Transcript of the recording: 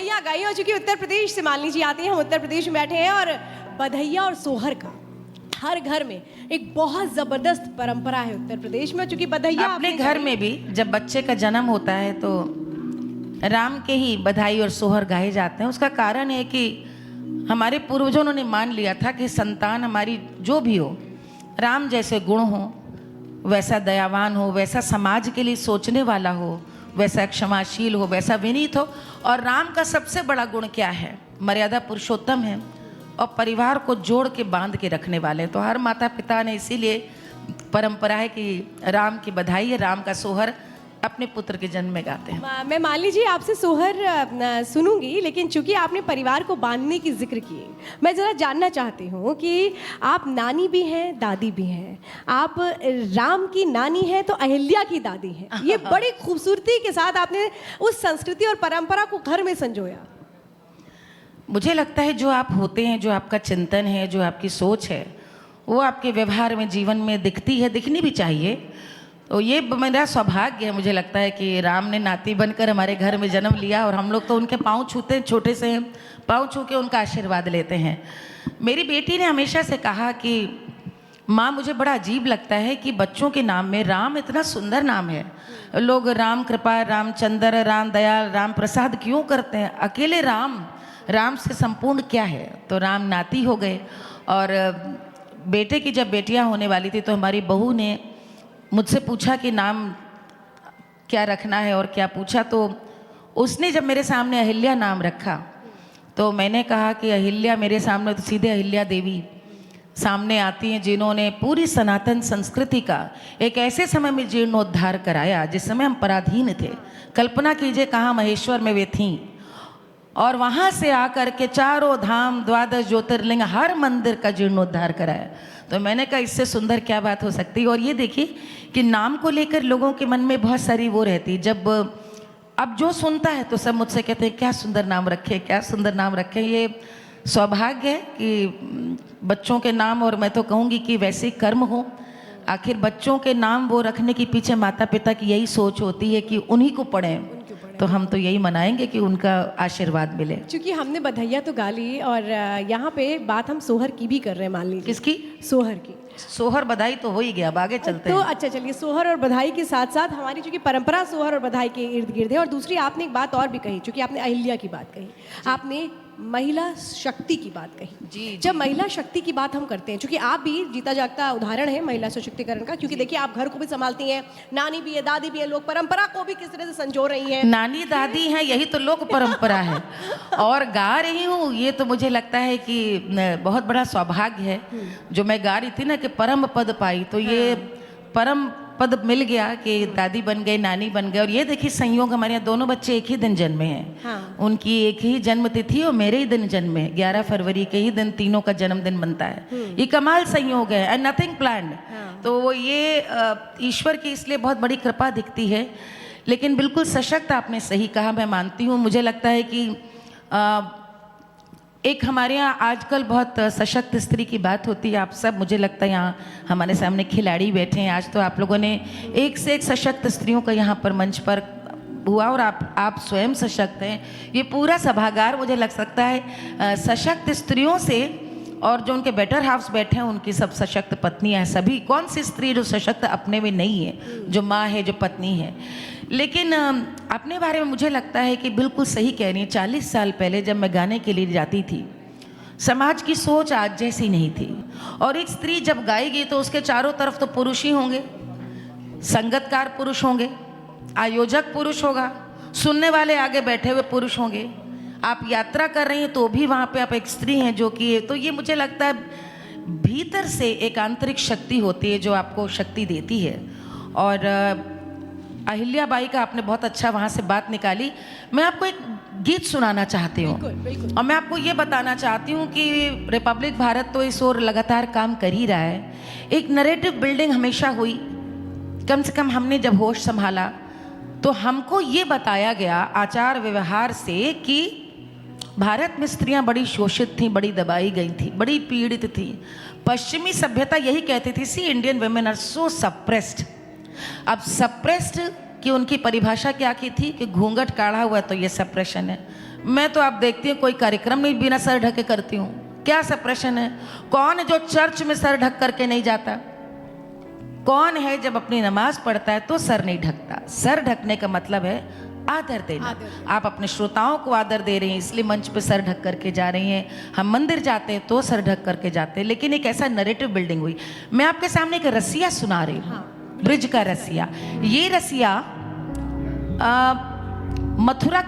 बधैया गाई। और चूंकि उत्तर प्रदेश से मालिनी जी आती हैं, हम उत्तर प्रदेश में बैठे हैं और बधैया और सोहर का हर घर में एक बहुत जबरदस्त परंपरा है उत्तर प्रदेश में। चूंकि बधैया अपने घर में भी जब बच्चे का जन्म होता है तो राम के ही बधाई और सोहर गाए जाते हैं। उसका कारण है कि हमारे पूर्वजों ने मान लिया था कि संतान हमारी जो भी हो, राम जैसे गुण हो, वैसा दयावान हो, वैसा समाज के लिए सोचने वाला हो, वैसा क्षमाशील हो, वैसा विनीत हो। और राम का सबसे बड़ा गुण क्या है? मर्यादा पुरुषोत्तम है और परिवार को जोड़ के बांध के रखने वाले। तो हर माता पिता ने इसीलिए परंपरा है कि राम की बधाई है, राम का सोहर अपने पुत्र के जन्म में गाते हैं। मैं मालिनी जी आपसे सोहर सुनूंगी, लेकिन चूंकि आपने परिवार को बांधने की जिक्र किए, मैं ज़रा जानना चाहती हूँ कि आप नानी भी हैं, दादी भी हैं। आप राम की नानी हैं तो अहिल्या की दादी हैं। ये बड़ी खूबसूरती के साथ आपने उस संस्कृति और परंपरा को घर में संजोया। मुझे लगता है जो आप होते हैं, जो आपका चिंतन है, जो आपकी सोच है, वो आपके व्यवहार में, जीवन में दिखती है, दिखनी भी चाहिए। तो ये मेरा सौभाग्य है, मुझे लगता है कि राम ने नाती बनकर हमारे घर में जन्म लिया और हम लोग तो उनके पाँव छूते हैं, छोटे से पाँव छू के उनका आशीर्वाद लेते हैं। मेरी बेटी ने हमेशा से कहा कि माँ, मुझे बड़ा अजीब लगता है कि बच्चों के नाम में राम इतना सुंदर नाम है, लोग राम कृपा, रामचंद्र, राम दयाल, राम प्रसाद क्यों करते हैं? अकेले राम से संपूर्ण क्या है? तो राम नाती हो गए। और बेटे की जब बेटियां होने वाली थी तो हमारी बहू ने मुझसे पूछा कि नाम क्या रखना है और क्या पूछा, तो उसने जब मेरे सामने अहिल्या नाम रखा तो मैंने कहा कि अहिल्या मेरे सामने तो सीधे अहिल्या देवी सामने आती हैं, जिन्होंने पूरी सनातन संस्कृति का एक ऐसे समय में जीर्णोद्धार कराया जिस समय हम पराधीन थे। कल्पना कीजिए कहाँ महेश्वर में वे थीं और वहाँ से आकर के चारों धाम, 12 ज्योतिर्लिंग, हर मंदिर का जीर्णोद्धार कराया। तो मैंने कहा इससे सुंदर क्या बात हो सकती है। और ये देखिए कि नाम को लेकर लोगों के मन में बहुत सारी वो रहती, जब अब जो सुनता है तो सब मुझसे कहते हैं क्या सुंदर नाम रखे, क्या सुंदर नाम रखे। ये सौभाग्य है कि बच्चों के नाम, और मैं तो कहूँगी कि वैसे कर्म हो। आखिर बच्चों के नाम वो रखने के पीछे माता पिता की यही सोच होती है कि उन्हीं को पढ़ें, तो हम तो यही मनाएंगे कि उनका आशीर्वाद मिले। क्योंकि हमने बधैया तो गा ली और यहाँ पे बात हम सोहर की भी कर रहे हैं। मान लीजिए किसकी? सोहर की। सोहर बधाई तो हो ही गया, अब आगे चलते तो हैं। अच्छा चलिए, सोहर और बधाई के साथ साथ हमारी चूंकि परंपरा सोहर और बधाई के इर्द गिर्द है। और दूसरी आपने एक बात और भी कही, चूंकि आपने अहिल्या की बात कही, आपने महिला शक्ति की बात कही। जी। जब महिला शक्ति की बात हम करते हैं, चूंकि आप भी जीता जागता उदाहरण है महिला सशक्तिकरण का, क्योंकि देखिए आप घर को भी संभालती हैं, नानी भी है, दादी भी है, लोग परंपरा को भी किस तरह से संजो रही हैं। नानी दादी हैं, यही तो लोक परंपरा है। और गा रही हूँ, ये तो मुझे लगता है कि बहुत बड़ा सौभाग्य है। जो मैं गा रही थी ना कि परम पद पाई, तो ये परम पद मिल गया कि दादी बन गए, नानी बन गए। और ये देखिए संयोग, हमारे यहाँ दोनों बच्चे एक ही दिन जन्मे हैं। हाँ। उनकी एक ही जन्म तिथि और मेरे ही दिन जन्मे, 11 फरवरी के ही दिन तीनों का जन्मदिन बनता है। ये कमाल संयोग है, एंड नथिंग प्लान्ड। तो वो ये ईश्वर की इसलिए बहुत बड़ी कृपा दिखती है। लेकिन बिल्कुल सशक्त आपने सही कहा, मैं मानती हूँ। मुझे लगता है कि एक हमारे यहाँ आजकल बहुत सशक्त स्त्री की बात होती है। आप सब, मुझे लगता है यहाँ हमारे सामने खिलाड़ी बैठे हैं, आज तो आप लोगों ने एक से एक सशक्त स्त्रियों का यहाँ पर मंच पर हुआ और आप स्वयं सशक्त हैं। ये पूरा सभागार मुझे लग सकता है सशक्त स्त्रियों से, और जो उनके बेटर हाफ्स बैठे हैं उनकी सब सशक्त पत्नियां हैं। सभी, कौन सी स्त्री जो सशक्त अपने में नहीं है, जो माँ है, जो पत्नी है। लेकिन अपने बारे में मुझे लगता है कि बिल्कुल सही कह रही है। 40 साल पहले जब मैं गाने के लिए जाती थी, समाज की सोच आज जैसी नहीं थी। और एक स्त्री जब गाएगी तो उसके चारों तरफ तो पुरुष ही होंगे, संगतकार पुरुष होंगे, आयोजक पुरुष होगा, सुनने वाले आगे बैठे हुए पुरुष होंगे। आप यात्रा कर रही हैं तो भी वहाँ पे आप एक स्त्री हैं जो कि, तो ये मुझे लगता है भीतर से एक आंतरिक शक्ति होती है जो आपको शक्ति देती है। और अहिल्या बाई का आपने बहुत अच्छा वहाँ से बात निकाली। मैं आपको एक गीत सुनाना चाहती हूँ, और मैं आपको ये बताना चाहती हूँ कि रिपब्लिक भारत तो इस ओर लगातार काम कर ही रहा है। एक नरेटिव बिल्डिंग हमेशा हुई, कम से कम हमने जब होश संभाला तो हमको ये बताया गया आचार व्यवहार से कि भारत में स्त्रियां बड़ी शोषित थीं, बड़ी दबाई गई थी, बड़ी पीड़ित थी। पश्चिमी सभ्यता यही कहती थी, see Indian women are so suppressed. अब सप्रेस्ड की उनकी परिभाषा क्या की थी कि घूंघट काढ़ा हुआ तो ये सप्रेशन है, मैं तो आप देखती हैं कोई कार्यक्रम में बिना सर ढके करती हूँ। क्या सा प्रश्न है? कौन है जो चर्च में सर ढक करके नहीं जाता? कौन है जब अपनी नमाज पढ़ता है तो सर नहीं ढकता? सर ढकने का मतलब है आदर देना। आप अपने श्रोताओं को आदर दे रही हैं, इसलिए मंच पे सर ढक करके जा रही हैं। हम मंदिर जाते हैं तो सर ढक करके जाते हैं। लेकिन एक ऐसा नैरेटिव बिल्डिंग हुई। मैं आपके सामने एक रसिया सुना रही हूँ, ब्रिज का रसिया। ये रसिया मथुरा